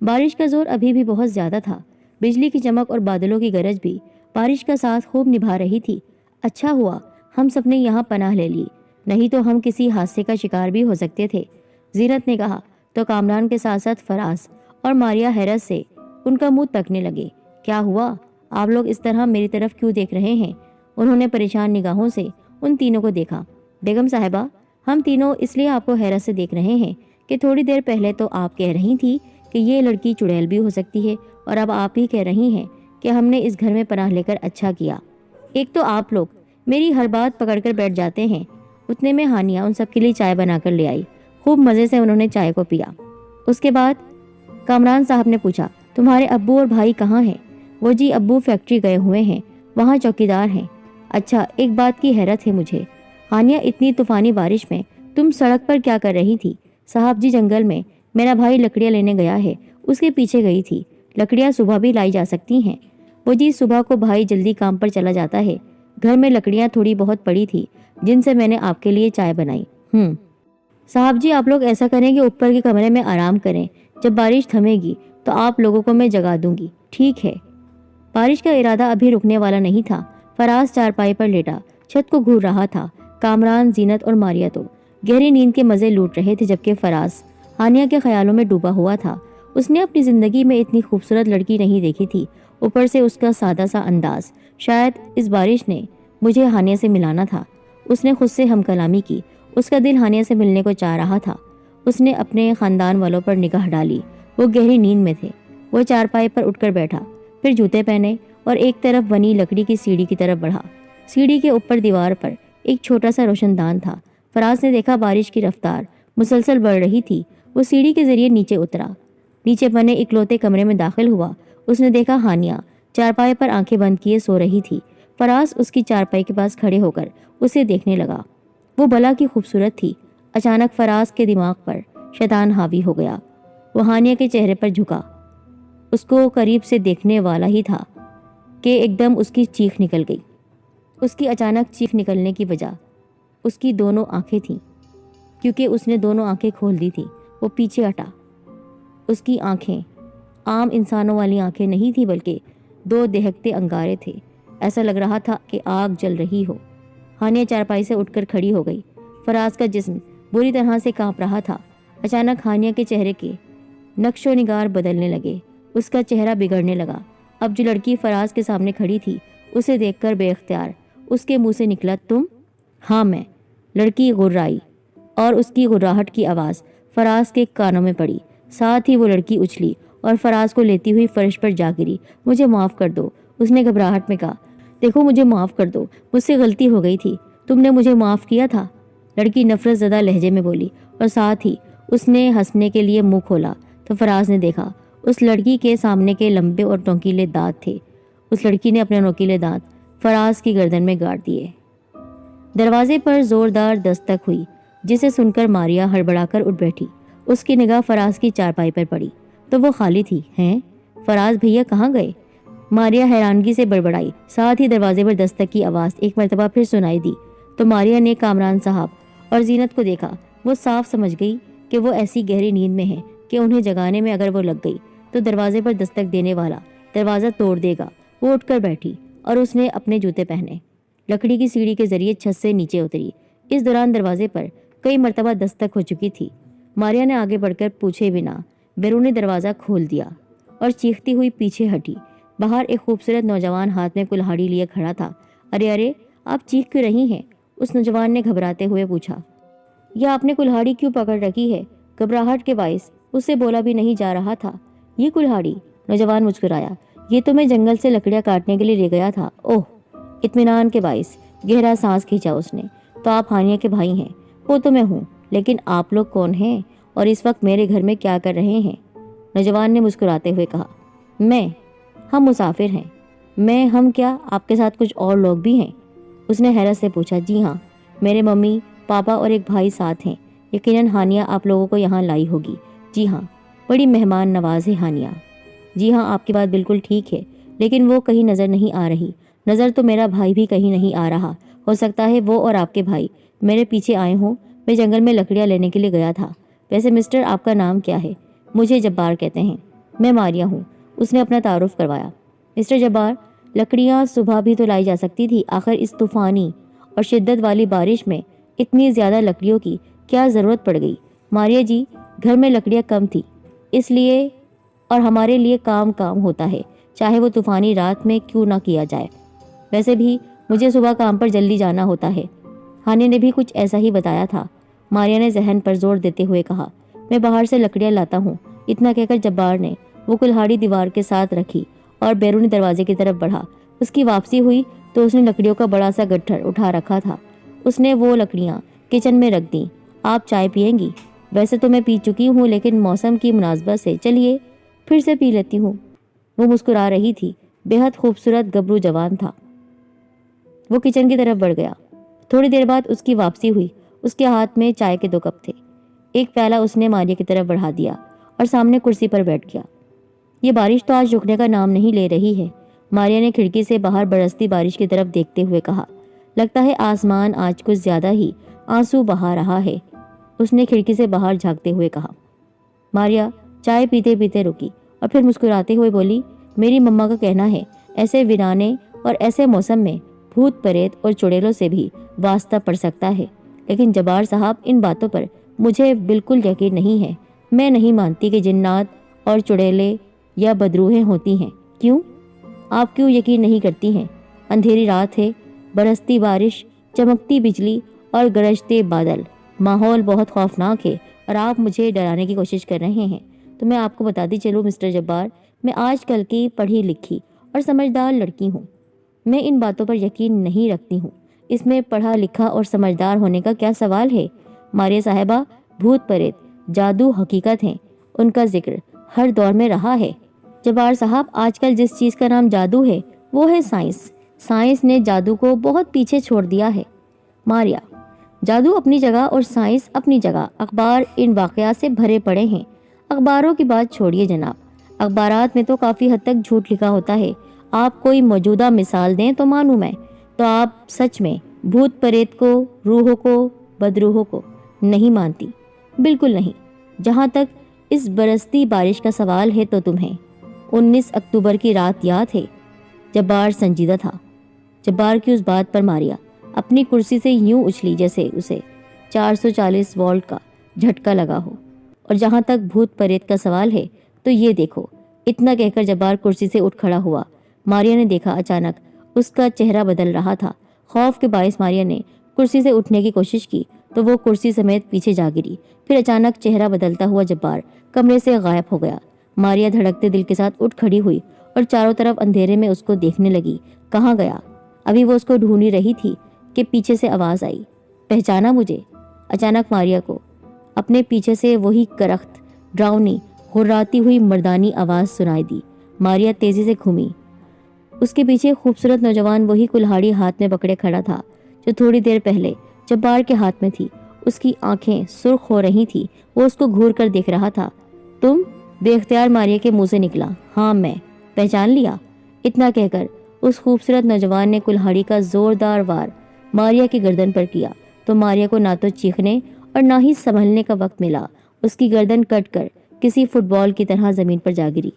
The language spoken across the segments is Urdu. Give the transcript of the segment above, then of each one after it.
بارش کا زور ابھی بھی بہت زیادہ تھا، بجلی کی چمک اور بادلوں کی گرج بھی بارش کا ساتھ خوب نبھا رہی تھی۔ اچھا ہوا ہم سب نے یہاں پناہ لے لی، نہیں تو ہم کسی حادثے کا شکار بھی ہو سکتے تھے، زینت نے کہا تو کامران کے ساتھ ساتھ فراز اور ماریا حیرت سے ان کا منہ تکنے لگے۔ کیا ہوا؟ آپ لوگ اس طرح میری طرف کیوں دیکھ رہے ہیں؟ انہوں نے پریشان نگاہوں سے ان تینوں کو دیکھا۔ بیگم صاحبہ، ہم تینوں اس لیے آپ کو حیرت سے دیکھ رہے ہیں کہ تھوڑی دیر پہلے تو آپ کہہ رہی تھی کہ یہ لڑکی چڑیل بھی ہو سکتی ہے، اور اب آپ ہی کہہ رہی ہیں کہ ہم نے اس گھر میں پناہ لے کر اچھا کیا۔ ایک تو آپ لوگ میری ہر بات پکڑ کر بیٹھ جاتے ہیں۔ اتنے میں ہانیہ ان سب کے لیے چائے بنا کر لے آئی۔ خوب مزے سے انہوں نے چائے کو پیا۔ اس کے بعد کامران صاحب نے پوچھا، تمہارے ابو اور بھائی کہاں ہیں؟ وہ جی ابو فیکٹری گئے ہوئے ہیں، وہاں چوکیدار ہیں۔ اچھا، ایک بات کی حیرت ہے مجھے، ہانیہ اتنی طوفانی بارش میں تم سڑک پر کیا کر رہی تھی؟ صاحب جی جنگل میں میرا بھائی لکڑیاں لینے گیا ہے، اس کے پیچھے گئی تھی۔ لکڑیاں صبح بھی لائی جا سکتی ہیں۔ وہ جی صبح کو بھائی جلدی کام پر چلا جاتا ہے، گھر میں لکڑیاں تھوڑی بہت پڑی تھی جن سے میں نے آپ کے لیے چائے بنائی۔ صاحب جی آپ لوگ ایسا کریں کہ اوپر کے کمرے میں آرام کریں، جب بارش تھمے گی تو آپ لوگوں کو میں جگا دوں گی، ٹھیک ہے؟ بارش کا ارادہ ابھی رکنے والا نہیں تھا۔ فراز چارپائی پر لیٹا چھت کو گھور رہا تھا۔ کامران، زینت اور ماریا تو گہری نیند کے مزے لوٹ رہے تھے، جبکہ فراز ہانیہ کے خیالوں میں ڈوبا ہوا تھا۔ اس نے اپنی زندگی میں اتنی خوبصورت لڑکی نہیں دیکھی تھی، اوپر سے اس کا سادہ سا انداز۔ شاید اس بارش نے مجھے ہانیہ سے ملانا تھا۔ اس نے خود سے ہم کلامی کی، اس کا دل ہانیہ سے ملنے کو چاہ رہا تھا۔ اس نے اپنے خاندان والوں پر نگاہ ڈالی، وہ گہری نیند میں تھے۔ وہ چارپائی پر اٹھ کر بیٹھا، پھر جوتے پہنے اور ایک طرف بنی لکڑی کی سیڑھی کی طرف بڑھا۔ سیڑھی کے اوپر دیوار پر ایک چھوٹا سا روشن دان تھا۔ فراز نے دیکھا بارش کی رفتار مسلسل بڑھ رہی تھی۔ وہ سیڑھی کے ذریعے نیچے اترا، نیچے بنے اکلوتے کمرے میں داخل ہوا۔ اس نے دیکھا ہانیہ چارپائی پر آنکھیں بند کیے سو رہی تھی۔ فراز اس کی چارپائی کے پاس کھڑے ہو کر اسے دیکھنے لگا۔ وہ بلا کی خوبصورت تھی۔ اچانک فراز کے دماغ پر شیطان حاوی ہو گیا۔ وہ ہانیہ کے چہرے پر جھکا، اس کو قریب سے دیکھنے والا ہی تھا کہ ایک دم اس کی چیخ نکل گئی۔ اس کی اچانک چیخ نکلنے کی وجہ اس کی دونوں آنکھیں تھیں، کیونکہ اس نے دونوں آنکھیں کھول دی تھی۔ وہ پیچھے ہٹا۔ اس کی آنکھیں عام انسانوں والی آنکھیں نہیں تھیں، بلکہ دو دہکتے انگارے تھے۔ ایسا لگ رہا تھا کہ آگ جل رہی ہو۔ ہانیہ چارپائی سے اٹھ کر کھڑی ہو گئی۔ فراز کا جسم بری طرح سے کانپ رہا تھا۔ اچانک ہانیہ کے چہرے کے نقش و نگار بدلنے لگے، اس کا چہرہ بگڑنے لگا۔ اب جو لڑکی فراز کے سامنے کھڑی تھی، اسے دیکھ کر بے اختیار اس کے منہ سے نکلا، تم؟ ہاں میں۔ لڑکی غرائی اور اس کی غراہٹ کی آواز فراز کے کانوں میں پڑی۔ ساتھ ہی وہ لڑکی اچھلی اور فراز کو لیتی ہوئی فرش پر جا گری۔ مجھے معاف کر دو، اس نے گھبراہٹ میں کہا۔ دیکھو مجھے معاف کر دو، مجھ سے غلطی ہو گئی تھی، تم نے مجھے معاف کیا تھا، لڑکی نفرت زدہ لہجے میں بولی، اور ساتھ ہی اس نے ہنسنے کے لیے منہ کھولا تو فراز نے دیکھا اس لڑکی کے سامنے کے لمبے اور نوکیلے دانت تھے۔ اس لڑکی نے اپنے نوکیلے دانت فراز کی گردن میں گاڑ دیے۔ دروازے پر زوردار دستک ہوئی، جسے سن کر ماریا ہڑبڑا کر اٹھ بیٹھی۔ اس کی نگاہ فراز کی چارپائی پر پڑی تو وہ خالی تھی۔ ہیں؟ فراز بھیا کہاں گئے؟ ماریا حیرانگی سے بڑبڑائی۔ ساتھ ہی دروازے پر دستک کی آواز ایک مرتبہ پھر سنائی دی تو ماریا نے کامران صاحب اور زینت کو دیکھا۔ وہ صاف سمجھ گئی کہ وہ ایسی گہری نیند میں ہیں کہ انہیں جگانے میں اگر وہ لگ گئی تو دروازے پر دستک دینے والا دروازہ توڑ دے گا۔ وہ اٹھ کر بیٹھی اور اس نے اپنے جوتے پہنے، لکڑی کی سیڑھی کے ذریعے چھت سے نیچے اتری۔ اس دوران دروازے پر کئی مرتبہ دستک ہو چکی تھی۔ ماریا نے آگے بڑھ کر پوچھے بنا بیرونی دروازہ کھول دیا اور چیختی ہوئی پیچھے ہٹی۔ باہر ایک خوبصورت نوجوان ہاتھ میں کلہاڑی لیے کھڑا تھا۔ ارے ارے، آپ چیخ کیوں رہی ہیں؟ اس نوجوان نے گھبراتے ہوئے پوچھا۔ یہ آپ نے کلہاڑی کیوں پکڑ رکھی ہے؟ گھبراہٹ کے باعث اس سے بولا بھی نہیں جا رہا تھا۔ یہ کلہاڑی؟ نوجوان مسکرایا۔ یہ تو میں جنگل سے لکڑیاں کاٹنے کے لیے لے گیا تھا۔ اوہ! اطمینان کے باعث گہرا سانس کھینچا اس نے۔ تو آپ ہانیہ کے بھائی ہیں؟ وہ تو میں ہوں، لیکن آپ لوگ کون ہیں اور اس وقت میرے گھر میں کیا کر رہے ہیں؟ نوجوان نے مسکراتے ہوئے کہا، ہم مسافر ہیں۔ ہم کیا آپ کے ساتھ کچھ اور لوگ بھی ہیں؟ اس نے حیرت سے پوچھا۔ جی ہاں، میرے ممی پاپا اور ایک بھائی ساتھ ہیں۔ یقیناً ہانیہ آپ لوگوں کو یہاں لائی ہوگی۔ جی ہاں، بڑی مہمان نواز ہے ہانیہ۔ جی ہاں، آپ کی بات بالکل ٹھیک ہے، لیکن وہ کہیں نظر نہیں آ رہی۔ نظر تو میرا بھائی بھی کہیں نہیں آ رہا۔ ہو سکتا ہے وہ اور آپ کے بھائی میرے پیچھے آئے ہوں۔ میں جنگل میں لکڑیاں لینے کے لیے گیا تھا۔ ویسے مسٹر، آپ کا نام کیا ہے؟ مجھے جبار کہتے ہیں۔ میں ماریا ہوں، اس نے اپنا تعارف کروایا۔ مسٹر جبار، لکڑیاں صبح بھی تو لائی جا سکتی تھی، آخر اس طوفانی اور شدت والی بارش میں اتنی زیادہ لکڑیوں کی کیا ضرورت پڑ گئی؟ ماریا جی، گھر میں لکڑیاں کم تھی، اس لیے اور ہمارے لیے کام ہوتا ہے، چاہے وہ طوفانی رات میں کیوں نہ کیا جائے۔ ویسے بھی مجھے صبح کام پر جلدی جانا ہوتا ہے۔ ہانی نے بھی کچھ ایسا ہی بتایا تھا۔ ماریا نے ذہن پر زور دیتے ہوئے کہا، میں باہر سے لکڑیاں لاتا ہوں۔ اتنا کہہ کر جبار نے وہ کلہاڑی دیوار کے ساتھ رکھی اور بیرونی دروازے کی طرف بڑھا۔ اس کی واپسی ہوئی تو اس نے لکڑیوں کا بڑا سا گٹھر اٹھا رکھا تھا۔ اس نے وہ لکڑیاں کچن میں رکھ دیں۔ آپ چائے پئیں گی؟ ویسے تو میں پی چکی ہوں، لیکن موسم کی مناسبت سے چلیے پھر سے پی لیتی ہوں۔ وہ مسکرا رہی تھی، بے حد خوبصورت گبرو جوان تھا۔ وہ کچن کی طرف بڑھ گیا۔ تھوڑی دیر بعد اس کی واپسی ہوئی۔ اس کے ہاتھ میں چائے کے 2 کپ تھے۔ ایک پیالہ اس نے ماریا کی طرف بڑھا دیا اور سامنے کرسی پر بیٹھ گیا۔ یہ بارش تو آج رکنے کا نام نہیں لے رہی ہے، ماریا نے کھڑکی سے باہر برستی بارش کی طرف دیکھتے ہوئے کہا۔ لگتا ہے آسمان آج کچھ زیادہ ہی آنسو بہا رہا ہے، اس نے کھڑکی سے باہر جھانکتے ہوئے کہا۔ ماریا چائے پیتے پیتے رکی اور پھر مسکراتے ہوئے بولی، میری مما کا کہنا ہے ایسے ویرانے اور ایسے موسم میں بھوت پریت اور چڑیلوں سے بھی واسطہ پڑ سکتا ہے، لیکن جبار صاحب ان باتوں پر مجھے بالکل یقین نہیں ہے۔ میں نہیں مانتی کہ جنات اور چڑیلے یا بدروہیں ہوتی ہیں۔ کیوں؟ آپ کیوں یقین نہیں کرتی ہیں؟ اندھیری رات ہے، برستی بارش، چمکتی بجلی اور گرجتے بادل، ماحول بہت خوفناک ہے اور آپ مجھے ڈرانے کی کوشش کر رہے ہیں۔ تو میں آپ کو بتاتی چلوں مسٹر جبار، میں آج کل کی پڑھی لکھی اور سمجھدار لڑکی ہوں۔ میں ان باتوں پر یقین نہیں رکھتی ہوں۔ اس میں پڑھا لکھا اور سمجھدار ہونے کا کیا سوال ہے؟ ماریا صاحبہ، بھوت پریت جادو حقیقت ہیں، ان کا ذکر ہر دور میں رہا ہے۔ جبار صاحب، آج کل جس چیز کا نام جادو ہے وہ ہے سائنس۔ سائنس نے جادو کو بہت پیچھے چھوڑ دیا ہے۔ ماریا، جادو اپنی جگہ اور سائنس اپنی جگہ، اخبار ان واقعات سے بھرے پڑے ہیں۔ اخباروں کی بات چھوڑیے جناب، اخبارات میں تو کافی حد تک جھوٹ لکھا ہوتا ہے۔ آپ کوئی موجودہ مثال دیں تو مانوں میں۔ تو آپ سچ میں بھوت پریت کو، روحوں کو، بدروحوں کو نہیں مانتی؟ بالکل نہیں۔ جہاں تک اس برستی بارش کا سوال ہے تو تمہیں 19 اکتوبر کی رات یاد ہے؟ جبار سنجیدہ تھا۔ جبار کی اس بات پر ماریا اپنی کرسی سے یوں اچھلی جیسے اسے 440 وولٹ کا جھٹکا لگا ہو۔ اور جہاں تک بھوت پریت کا سوال ہے تو یہ دیکھو۔ اتنا کہہ کر جبار کرسی سے اٹھ کھڑا ہوا۔ ماریا نے دیکھا اچانک اس کا چہرہ بدل رہا تھا۔ خوف کے باعث ماریا نے کرسی سے اٹھنے کی کوشش کی تو وہ کرسی سمیت پیچھے جا گری۔ پھر اچانک چہرہ بدلتا ہوا جبار کمرے سے غائب ہو گیا۔ ماریا دھڑکتے دل کے ساتھ اٹھ کھڑی ہوئی اور چاروں طرف اندھیرے میں اس کو دیکھنے لگی۔ کہاں گیا؟ ابھی وہ اس کو ڈھونڈ رہی تھی کہ پیچھے سے آواز آئی، پہچانا مجھے؟ اچانک ماریا کو اپنے پیچھے سے وہی کرخت ڈراؤنی غراتی ہوئی مردانی آواز سنائی دی۔ ماریا تیزی سے گھومی۔ اس کے پیچھے خوبصورت نوجوان وہی کلہاڑی ہاتھ میں پکڑے کھڑا تھا جو تھوڑی دیر پہلے جبار کے ہاتھ میں تھی۔ اس کی آنکھیں سرخ ہو رہی تھی۔ وہ اس کو گھور کر دیکھ رہا تھا۔ تم؟ بے اختیار ماریا کے منہ سے نکلا۔ ہاں میں، پہچان لیا؟ اتنا کہہ کر اس خوبصورت نوجوان نے کلہاڑی کا زوردار وار ماریا کی گردن پر کیا تو ماریا کو نہ تو چیخنے اور نہ ہی سنبھلنے کا وقت ملا۔ اس کی گردن کٹ کر کسی فٹ بال کی طرح زمین پر جا گری۔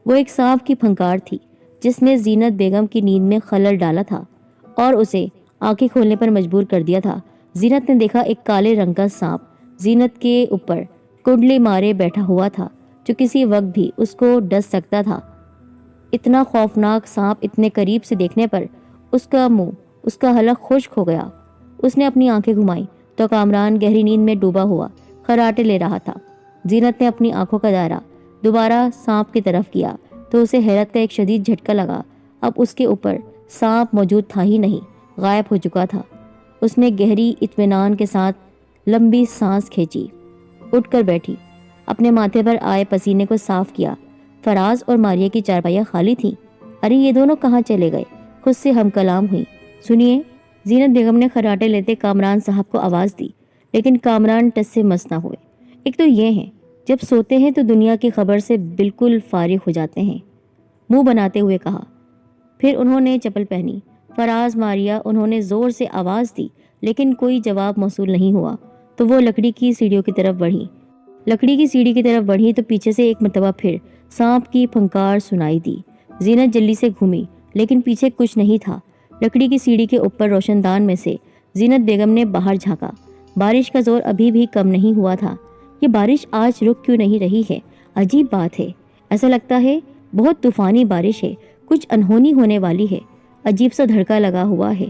وہ ایک سانپ کی پھنکار تھی جس نے زینت بیگم کی نیند میں خلل ڈالا تھا اور اسے آنکھیں کھولنے پر مجبور کر دیا تھا۔ زینت نے دیکھا ایک کالے رنگ کا سانپ زینت کے اوپر کنڈلی مارے بیٹھا ہوا تھا جو کسی وقت بھی اس کو ڈس سکتا تھا۔ اتنا خوفناک سانپ اتنے قریب سے دیکھنے پر اس کا منہ، اس کا حلق خشک ہو گیا۔ اس نے اپنی آنکھیں گھمائی تو کامران گہری نیند میں ڈوبا ہوا خراٹے لے رہا تھا۔ زینت نے اپنی آنکھوں کا دائرہ دوبارہ سانپ کی طرف کیا تو اسے حیرت کا ایک شدید جھٹکا لگا۔ اب اس کے اوپر سانپ موجود تھا ہی نہیں، غائب ہو چکا تھا۔ اس نے گہری اطمینان کے ساتھ لمبی سانس کھینچی، اٹھ کر بیٹھی، اپنے ماتھے پر آئے پسینے کو صاف کیا۔ فراز اور ماریا کی چارپائیاں خالی تھیں۔ ارے یہ دونوں کہاں چلے گئے؟ خود سے ہم کلام ہوئی۔ سنیے، زینت بیگم نے خراٹے لیتے کامران صاحب کو آواز دی، لیکن کامران ٹس سے مس نہ ہوئے۔ ایک تو یہ ہیں، جب سوتے ہیں تو دنیا کی خبر سے بالکل فارغ ہو جاتے ہیں، منہ بناتے ہوئے کہا۔ پھر انہوں نے چپل پہنی۔ فراز، ماریا، انہوں نے زور سے آواز دی لیکن کوئی جواب موصول نہیں ہوا تو وہ لکڑی کی سیڑھیوں کی طرف بڑھی۔ لکڑی کی سیڑھی کی طرف بڑھی تو پیچھے سے ایک مرتبہ پھر سانپ کی پھنکار سنائی دی۔ زینت جلدی سے گھومی لیکن پیچھے کچھ نہیں تھا۔ لکڑی کی سیڑھی کے اوپر روشن دان میں سے زینت بیگم نے باہر جھانکا۔ بارش کا زور ابھی بھی کم نہیں ہوا تھا۔ یہ بارش آج رک کیوں نہیں رہی ہے؟ عجیب بات ہے، ایسا لگتا ہے بہت طوفانی بارش ہے، کچھ انہونی ہونے والی ہے۔ عجیب سا دھڑکا لگا ہوا ہے،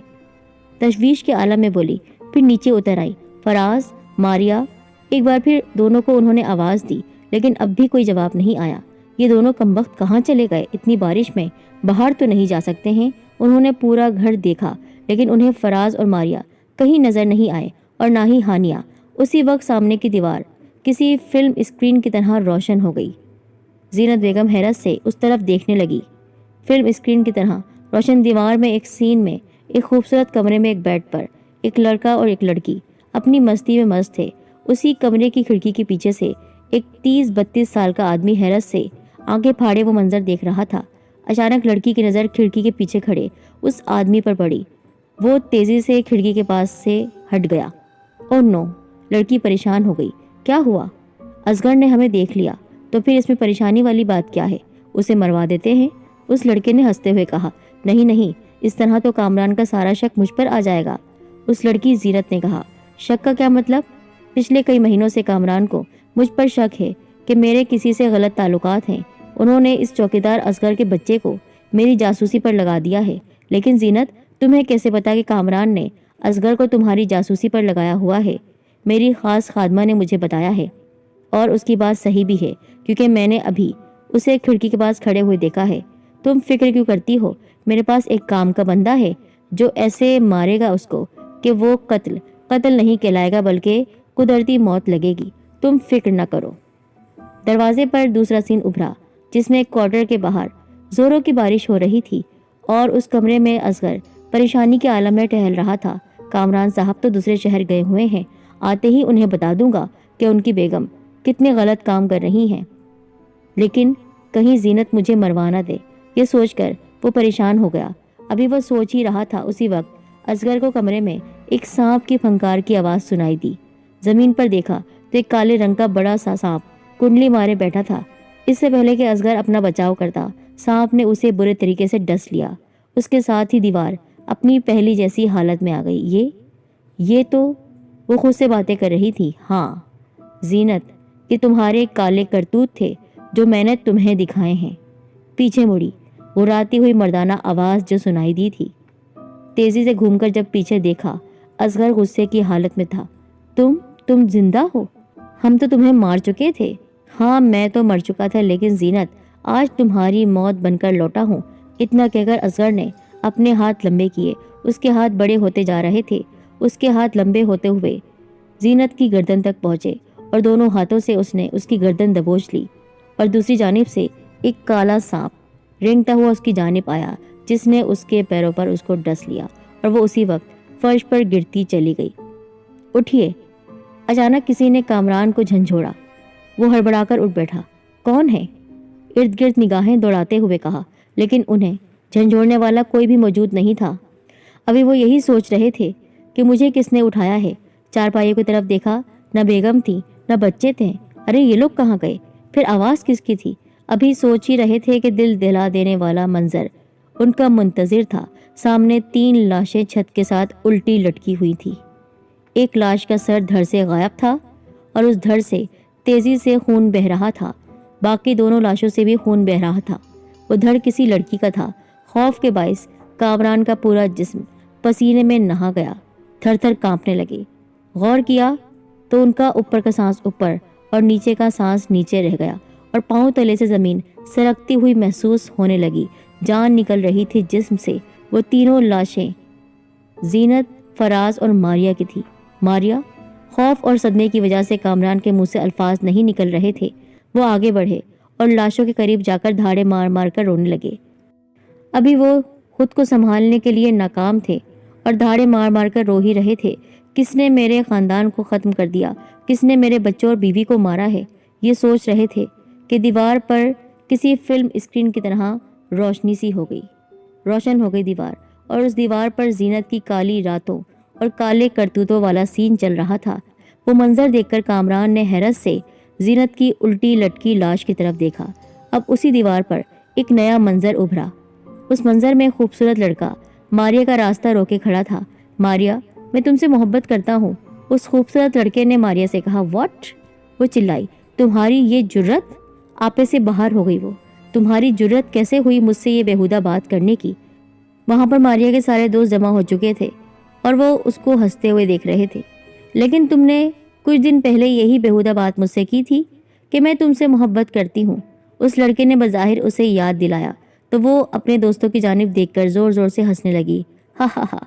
تشویش کے عالم میں بولی۔ پھر نیچے اتر آئی فراز، ماریا۔ ایک بار پھر دونوں کو انہوں نے آواز دی لیکن اب بھی کوئی جواب نہیں آیا۔ یہ دونوں کمبخت کہاں چلے گئے؟ اتنی بارش میں باہر تو نہیں جا سکتے ہیں۔ انہوں نے پورا گھر دیکھا لیکن انہیں فراز اور ماریا کہیں نظر نہیں آئے اور نہ ہی ہانیہ۔ اسی وقت سامنے کی دیوار کسی فلم اسکرین کی طرح روشن ہو گئی۔ زینت بیگم حیرت سے اس طرف دیکھنے لگی۔ فلم اسکرین کی طرح روشن دیوار میں ایک سین میں ایک خوبصورت کمرے میں ایک بیڈ پر ایک لڑکا اور ایک لڑکی اپنی مستی میں مست تھے۔ اسی کمرے کی کھڑکی کے پیچھے سے ایک 30-32 سال کا آدمی حیرت سے آنکھیں پھاڑے وہ منظر دیکھ رہا تھا۔ اچانک لڑکی کی نظر کھڑکی کے پیچھے کھڑے اس آدمی پر پڑی۔ وہ تیزی سے کھڑکی کے پاس سے ہٹ گیا۔ اوہ نو! لڑکی پریشان ہو گئی۔ کیا ہوا؟ اصغر نے ہمیں دیکھ لیا تو پھر اس میں پریشانی والی بات کیا ہے؟ اسے مروا دیتے ہیں؟ اس لڑکے نے ہنستے ہوئے کہا۔ نہیں نہیں، اس طرح تو کامران کا سارا شک مجھ پر آ جائے گا۔ اس لڑکی زینت نے کہا۔ شک کا کیا مطلب؟ پچھلے کئی مہینوں سے کامران کو مجھ پر شک ہے کہ میرے کسی سے غلط تعلقات ہیں۔ انہوں نے اس چوکیدار اصغر کے بچے کو میری جاسوسی پر لگا دیا ہے۔ لیکن زینت، تمہیں کیسے پتا کہ کامران نے اصغر کو تمہاری جاسوسی پر لگایا ہوا ہے؟ میری خاص خادمہ نے مجھے بتایا ہے، اور اس کی بات صحیح بھی ہے کیونکہ میں نے ابھی اسے کھڑکی کے پاس کھڑے ہوئے دیکھا ہے۔ تم فکر کیوں کرتی ہو؟ میرے پاس ایک کام کا بندہ ہے جو ایسے مارے گا اس کو کہ وہ قتل نہیں کہلائے گا بلکہ قدرتی موت لگے گی۔ تم فکر نہ کرو۔ دروازے پر دوسرا سین ابھرا جس میں کوارٹر کے باہر زوروں کی بارش ہو رہی تھی اور اس کمرے میں اصغر پریشانی کے عالم میں ٹہل رہا تھا۔ کامران صاحب تو دوسرے شہر گئے ہوئے ہیں، آتے ہی انہیں بتا دوں گا کہ ان کی بیگم کتنے غلط کام کر رہی ہیں، لیکن کہیں زینت مجھے مروا نہ دے۔ یہ سوچ کر وہ پریشان ہو گیا۔ ابھی وہ سوچ ہی رہا تھا، اسی وقت اصغر کو کمرے میں ایک سانپ کی پھنکار کی آواز سنائی دی۔ زمین پر دیکھا تو ایک کالے رنگ کا بڑا سا سانپ کنڈلی مارے بیٹھا تھا۔ اس سے پہلے کہ اصغر اپنا بچاؤ کرتا، سانپ نے اسے برے طریقے سے ڈس لیا۔ اس کے ساتھ ہی دیوار اپنی پہلی جیسی حالت میں آ گئی۔ یہ تو وہ خود سے باتیں کر رہی تھی۔ ہاں زینت، یہ تمہارے کالے کرتوت تھے جو میں نے تمہیں دکھائے ہیں۔ پیچھے مڑی، غراتی ہوئی مردانہ آواز جو سنائی دی تھی۔ تیزی سے گھوم کر جب پیچھے دیکھا، اصغر غصے کی حالت میں تھا۔ تم زندہ ہو؟ ہم تو تمہیں مار چکے تھے۔ ہاں میں تو مر چکا تھا، لیکن زینت آج تمہاری موت بن کر لوٹا ہوں۔ اتنا کہہ کر اصغر نے اپنے ہاتھ لمبے کیے۔ اس کے ہاتھ بڑے ہوتے جا رہے تھے۔ اس کے ہاتھ لمبے ہوتے ہوئے زینت کی گردن تک پہنچے اور دونوں ہاتھوں سے اس نے اس کی گردن دبوچ لی، اور دوسری جانب سے ایک کالا سانپ رینگتا ہوا اس کی جانب آیا جس نے اس کے پیروں پر اس کو ڈس لیا اور وہ اسی وقت فرش پر گرتی چلی گئی۔ اٹھیے! اچانک کسی نے کامران کو جھنجھوڑا۔ وہ ہڑبڑا کر اٹھ بیٹھا۔ کون ہے؟ ارد گرد نگاہیں دوڑاتے ہوئے کہا، لیکن انہیں جھنجھوڑنے والا کوئی بھی موجود نہیں تھا۔ ابھی وہ یہی سوچ رہے تھے کہ مجھے کس نے اٹھایا ہے۔ چارپائیوں کی طرف دیکھا، نہ بیگم تھی نہ بچے تھے۔ ارے یہ لوگ کہاں گئے؟ پھر آواز کس کی تھی؟ ابھی سوچ ہی رہے تھے کہ دل دلا دینے والا منظر ان کا منتظر تھا۔ سامنے 3 لاشیں چھت کے ساتھ الٹی لٹکی ہوئی تھی۔ ایک لاش کا سر دھڑ سے غائب تھا اور اس دھڑ سے تیزی سے خون بہہ رہا تھا۔ باقی دونوں لاشوں سے بھی خون بہہ رہا تھا۔ وہ دھڑ کسی لڑکی کا تھا۔ خوف کے باعث کامران کا پورا جسم پسینے میں نہا گیا، تھر تھر کانپنے لگے۔ غور کیا تو ان کا اوپر کا سانس اوپر اور نیچے کا سانس نیچے رہ گیا، اور پاؤں تلے سے زمین سرکتی ہوئی محسوس ہونے لگی۔ جان نکل رہی تھی جسم سے۔ وہ تینوں لاشیں زینت، فراز اور ماریا کی تھی۔ ماریا! خوف اور صدمے کی وجہ سے کامران کے منہ سے الفاظ نہیں نکل رہے تھے۔ وہ آگے بڑھے اور لاشوں کے قریب جا کر دھاڑے مار مار کر رونے لگے۔ ابھی وہ خود کو سنبھالنے کے لیے ناکام تھے اور دھاڑے مار مار کر رو ہی رہے تھے۔ کس نے میرے خاندان کو ختم کر دیا؟ کس نے میرے بچوں اور بیوی کو مارا ہے؟ یہ سوچ رہے تھے کہ دیوار پر کسی فلم اسکرین کی طرح روشن ہو گئی دیوار، اور اس دیوار پر زینت کی کالی راتوں اور کالے کرتوتوں والا سین چل رہا تھا۔ وہ منظر دیکھ کر کامران نے حیرت سے زینت کی الٹی لٹکی لاش کی طرف دیکھا۔ اب اسی دیوار پر ایک نیا منظر ابھرا۔ اس منظر میں خوبصورت لڑکا ماریا کا راستہ روکے کھڑا تھا۔ ماریا، میں تم سے محبت کرتا ہوں، اس خوبصورت لڑکے نے ماریا سے کہا۔ واٹ؟ وہ چلائی۔ تمہاری یہ جرت؟ آپے سے باہر ہو گئی وہ۔ تمہاری جرت کیسے ہوئی مجھ سے یہ بیہودہ بات کرنے کی؟ وہاں پر ماریا کے سارے دوست جمع ہو چکے تھے اور وہ اس کو ہنستے ہوئے دیکھ رہے تھے۔ لیکن تم نے کچھ دن پہلے یہی بیہودہ بات مجھ سے کی تھی کہ میں تم سے محبت کرتی ہوں۔ اس لڑکے نے بظاہر اسے یاد دلایا تو وہ اپنے دوستوں کی جانب دیکھ کر زور زور سے ہنسنے لگی۔ ہا ہا ہا،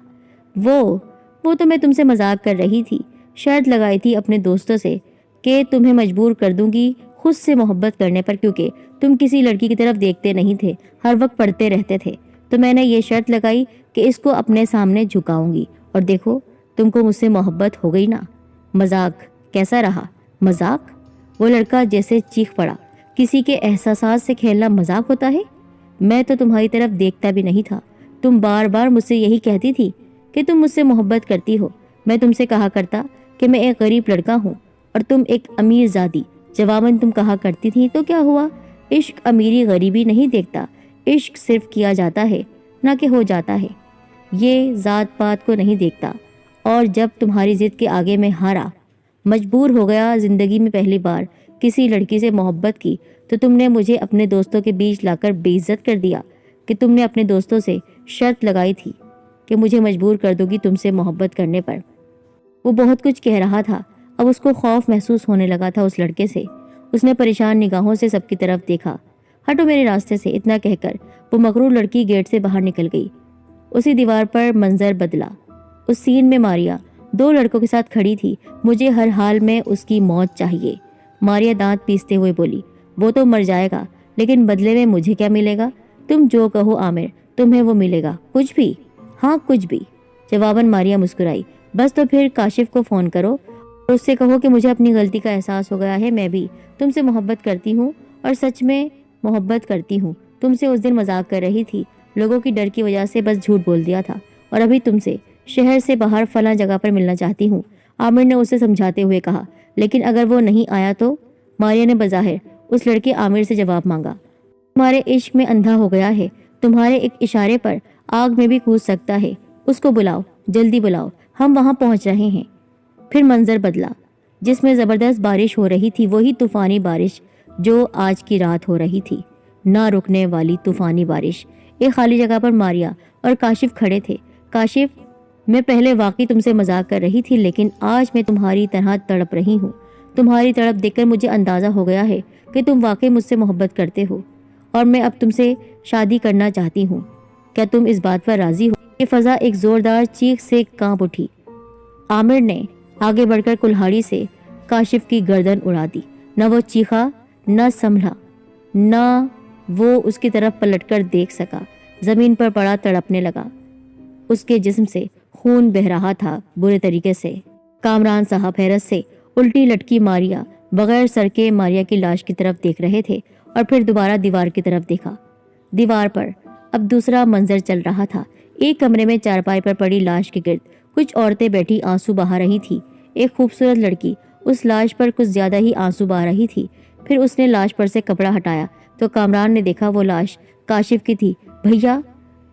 وہ تو میں تم سے مذاق کر رہی تھی۔ شرط لگائی تھی اپنے دوستوں سے کہ تمہیں مجبور کر دوں گی خود سے محبت کرنے پر، کیونکہ تم کسی لڑکی کی طرف دیکھتے نہیں تھے، ہر وقت پڑھتے رہتے تھے۔ تو میں نے یہ شرط لگائی کہ اس کو اپنے سامنے جھکاؤں گی، اور دیکھو تم کو مجھ سے محبت ہو گئی نا۔ مذاق کیسا رہا؟ مذاق؟ وہ لڑکا جیسے چیخ پڑا۔ کسی کے احساسات سے کھیلنا مذاق ہوتا ہے؟ میں تو تمہاری طرف دیکھتا بھی نہیں تھا۔ تم بار بار مجھ سے یہی کہتی تھی کہ تم مجھ سے محبت کرتی ہو۔ میں تم سے کہا کرتا کہ میں ایک غریب لڑکا ہوں اور تم ایک امیر زادی۔ جواباً تم کہا کرتی تھی تو کیا ہوا؟ عشق امیری غریبی نہیں دیکھتا، عشق صرف کیا جاتا ہے نہ کہ ہو جاتا ہے۔ یہ ذات پات کو نہیں دیکھتا۔ اور جب تمہاری ضد کے آگے میں ہارا، مجبور ہو گیا، زندگی میں پہلی بار کسی لڑکی سے محبت کی، تو تم نے مجھے اپنے دوستوں کے بیچ لا کر بے عزت کر دیا کہ تم نے اپنے دوستوں سے شرط لگائی تھی کہ مجھے مجبور کر دو گی تم سے محبت کرنے پر۔ وہ بہت کچھ کہہ رہا تھا۔ اب اس کو خوف محسوس ہونے لگا تھا اس لڑکے سے۔ اس نے پریشان نگاہوں سے سب کی طرف دیکھا۔ ہٹو میرے راستے سے، اتنا کہہ کر وہ مغرور لڑکی گیٹ سے باہر نکل گئی۔ اسی دیوار پر منظر بدلا۔ اس سین میں ماریا 2 لڑکوں کے ساتھ کھڑی تھی۔ مجھے ہر حال میں اس کی موت چاہیے، ماریا دانت پیستے ہوئے بولی۔ وہ تو مر جائے گا، لیکن بدلے میں مجھے کیا ملے گا؟ تم جو کہو عامر، تمہیں وہ ملے گا۔ کچھ بھی؟ ہاں کچھ بھی، جواباً ماریا مسکرائی۔ بس تو پھر کاشف کو فون کرو اور اس سے کہو کہ مجھے اپنی غلطی کا احساس ہو گیا ہے، میں بھی تم سے محبت کرتی ہوں اور سچ میں محبت کرتی ہوں۔ تم سے اس دن مذاق کر رہی تھی، لوگوں کی ڈر کی وجہ سے بس جھوٹ بول دیا تھا، اور ابھی تم سے شہر سے باہر فلاں جگہ پر ملنا چاہتی ہوں، عامر نے اسے سمجھاتے ہوئے کہا۔ لیکن اگر وہ نہیں آیا تو؟ ماریا نے بظاہر اس لڑکے عامر سے جواب مانگا۔ تمہارے عشق میں اندھا ہو گیا ہے، تمہارے ایک اشارے پر آگ میں بھی کود سکتا ہے۔ اس کو بلاؤ، جلدی بلاؤ، ہم وہاں پہنچ رہے ہیں۔ پھر منظر بدلا، جس میں زبردست بارش ہو رہی تھی، وہی طوفانی بارش جو آج کی رات ہو رہی تھی، نہ رکنے والی طوفانی بارش۔ ایک خالی جگہ پر ماریا اور کاشف کھڑے تھے۔ کاشف، میں پہلے واقعی تم سے مذاق کر رہی تھی، لیکن آج میں تمہاری طرح تڑپ رہی ہوں۔ تمہاری تڑپ دیکھ کر مجھے اندازہ ہو گیا ہے کہ تم واقعی مجھ سے محبت کرتے ہو، اور میں اب تم سے شادی کرنا چاہتی ہوں۔ کیا تم اس بات پر راضی ہو؟ یہ فضا ایک زوردار چیخ سے کانپ اٹھی۔ عامر نے آگے بڑھ کر کلہاڑی سے کاشف کی گردن اڑا دی۔ نہ وہ چیخا، نہ سنبھلا، نہ وہ اس کی طرف پلٹ کر دیکھ سکا۔ زمین پر پڑا تڑپنے لگا۔ اس کے جسم سے خون بہہ رہا تھا برے طریقے سے۔ کامران صاحب حیرت سے الٹی لٹکی ماریا بغیر سر کے ماریا کی لاش کی طرف دیکھ رہے تھے، اور پھر دوبارہ دیوار کی طرف دیکھا۔ دیوار پر اب دوسرا منظر چل رہا تھا۔ ایک کمرے میں چارپائی پر پڑی لاش کے گرد کچھ عورتیں بیٹھی آنسو بہا رہی تھی۔ ایک خوبصورت لڑکی اس لاش پر کچھ زیادہ ہی آنسو بہا رہی تھی۔ پھر اس نے لاش پر سے کپڑا ہٹایا تو کامران نے دیکھا وہ لاش کاشف کی تھی۔ بھیا،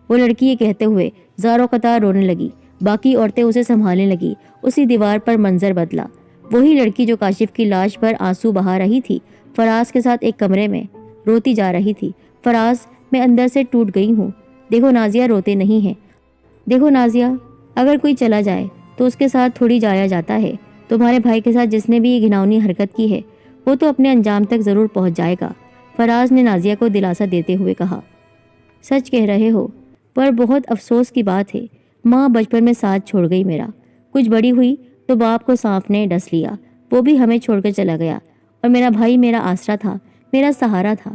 وہ لڑکی یہ کہتے ہوئے زاروں قطار رونے لگی۔ باقی عورتیں اسے سنبھالنے لگی۔ اسی دیوار پر منظر بدلا۔ وہی لڑکی جو کاشف کی لاش پر آنسو بہا رہی تھی، فراز کے ساتھ ایک کمرے میں روتی جا رہی تھی۔ فراز، میں اندر سے ٹوٹ گئی ہوں۔ دیکھو نازیہ روتے نہیں ہیں۔ دیکھو نازیہ، اگر کوئی چلا جائے تو اس کے ساتھ تھوڑی جایا جاتا ہے۔ تمہارے بھائی کے ساتھ جس نے بھی یہ گھناؤنی حرکت کی ہے، وہ تو اپنے انجام تک ضرور پہنچ جائے گا، فراز نے نازیہ کو دلاسا دیتے ہوئے کہا۔ سچ کہہ رہے ہو، پر بہت افسوس کی بات ہے، ماں بچپن میں ساتھ چھوڑ گئی میرا۔ کچھ بڑی ہوئی تو باپ کو سانپ نے ڈس لیا، وہ بھی ہمیں چھوڑ کر چلا گیا، اور میرا بھائی میرا آسرا تھا، میرا سہارا تھا۔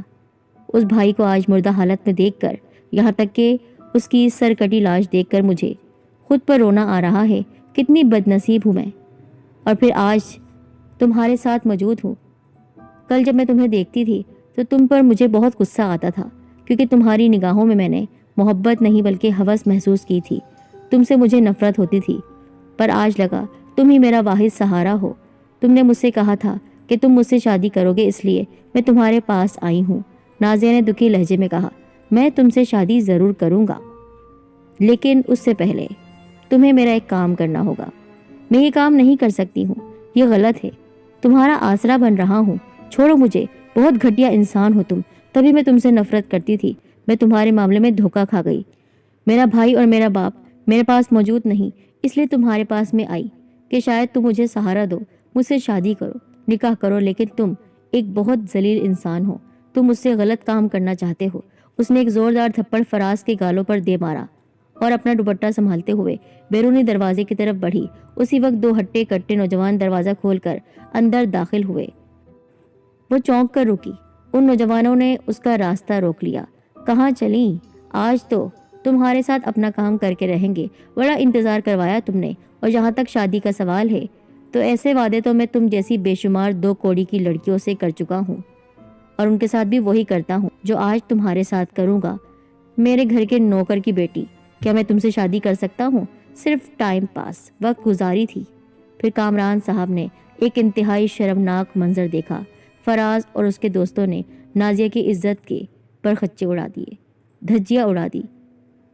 اس بھائی کو آج مردہ حالت میں دیکھ کر، یہاں تک کہ اس کی سر کٹی لاش دیکھ کر مجھے خود پر رونا آ رہا ہے۔ کتنی بد نصیب ہوں میں، اور پھر آج تمہارے ساتھ موجود ہوں۔ کل جب میں تمہیں دیکھتی تھی تو تم پر مجھے بہت غصہ آتا تھا، کیونکہ تمہاری نگاہوں میں نے محبت نہیں بلکہ ہوس محسوس کی تھی۔ تم سے مجھے نفرت ہوتی تھی، پر آج لگا تم ہی میرا واحد سہارا ہو۔ تم نے مجھ سے کہا تھا کہ تم مجھ سے شادی کرو گے، اس لیے میں تمہارے پاس آئی ہوں۔ نازیہ نے دکھی لہجے میں کہا، میں تم سے شادی ضرور کروں گا، لیکن اس سے پہلے تمہیں میرا ایک کام کرنا ہوگا۔ میں یہ کام نہیں کر سکتی ہوں، یہ غلط ہے، تمہارا آسرا بن رہا ہوں، چھوڑو مجھے، بہت گھٹیا انسان ہو تم، تبھی میں تم سے نفرت کرتی تھی، میں تمہارے معاملے میں دھوکا کھا گئی۔ میرا بھائی اور میرا باپ میرے پاس موجود نہیں، اس لیے تمہارے پاس میں آئی کہ شاید تم مجھے سہارا دو، مجھ سے شادی کرو، نکاح کرو، لیکن تم ایک بہت ذلیل انسان ہو، تم مجھ سے غلط کام کرنا چاہتے ہو۔ اس نے ایک زوردار تھپڑ فراز کے گالوں پر دے مارا اور اپنا دوپٹہ سنبھالتے ہوئے بیرونی دروازے کی طرف بڑھی۔ اسی وقت دو ہٹے کٹے نوجوان دروازہ کھول کر اندر داخل ہوئے۔ وہ چونک کر رکی، ان نوجوانوں نے اس کا راستہ روک لیا۔ کہاں چلیں؟ آج تو تمہارے ساتھ اپنا کام کر کے رہیں گے، بڑا انتظار کروایا تم نے، اور جہاں تک شادی کا سوال ہے تو ایسے وعدے تو میں تم جیسی بے شمار دو کوڑی کی لڑکیوں سے کر چکا ہوں، اور ان کے ساتھ بھی وہی کرتا ہوں جو آج تمہارے ساتھ کروں گا۔ میرے گھر کے نوکر کی بیٹی، کیا میں تم سے شادی کر سکتا ہوں؟ صرف ٹائم پاس، وقت گزاری تھی۔ پھر کامران صاحب نے ایک انتہائی شرمناک منظر دیکھا۔ فراز اور اس کے دوستوں نے نازیہ کی عزت کے پرخچے اڑا دیے، دھجیاں اڑا دی۔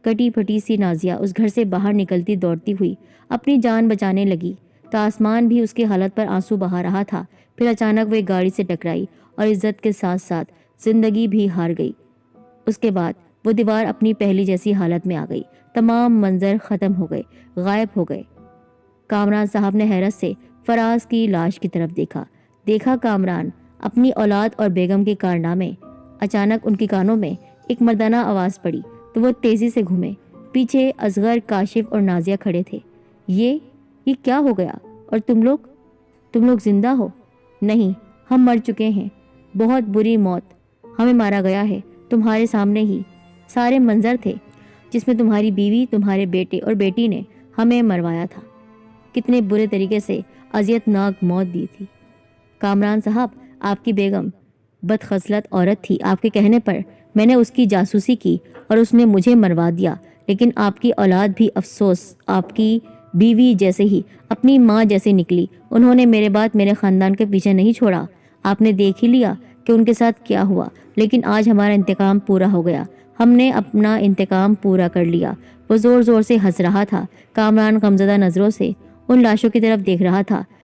کٹی پھٹی سی نازیہ اس گھر سے باہر نکلتی دوڑتی ہوئی اپنی جان بچانے لگی تو آسمان بھی اس کی حالت پر آنسو بہا رہا تھا۔ پھر اچانک وہ ایک گاڑی سے ٹکرائی اور عزت کے ساتھ ساتھ زندگی بھی ہار گئی۔ اس کے بعد وہ دیوار اپنی پہلی جیسی حالت میں آ گئی، تمام منظر ختم ہو گئے، غائب ہو گئے۔ کامران صاحب نے حیرت سے فراز کی لاش کی طرف دیکھا کامران اپنی اولاد اور بیگم کے کارنامے۔ اچانک ان کے کانوں میں ایک مردانہ آواز پڑی تو وہ تیزی سے گھومے۔ پیچھے اصغر، کاشف اور نازیہ کھڑے تھے۔ یہ کیا ہو گیا؟ اور تم لوگ زندہ ہو؟ نہیں، ہم مر چکے ہیں، بہت بری موت، ہمیں مارا گیا ہے۔ تمہارے سامنے ہی سارے منظر تھے جس میں تمہاری بیوی، تمہارے بیٹے اور بیٹی نے ہمیں مروایا تھا۔ کتنے برے طریقے سے اذیت ناک موت دی تھی۔ کامران صاحب، آپ کی بیگم بدخصلت عورت تھی، آپ کے کہنے پر میں نے اس کی جاسوسی کی اور اس نے مجھے مروا دیا، لیکن آپ کی اولاد بھی افسوس آپ کی بیوی جیسے ہی، اپنی ماں جیسے نکلی۔ انہوں نے میرے بعد میرے خاندان کے پیچھے نہیں چھوڑا۔ آپ نے دیکھ ہی لیا کہ ان کے ساتھ کیا ہوا، لیکن آج ہمارا انتقام پورا ہو گیا، ہم نے اپنا انتقام پورا کر لیا۔ وہ زور زور سے ہنس رہا تھا۔ کامران غمزدہ نظروں سے ان لاشوں کی طرف دیکھ رہا تھا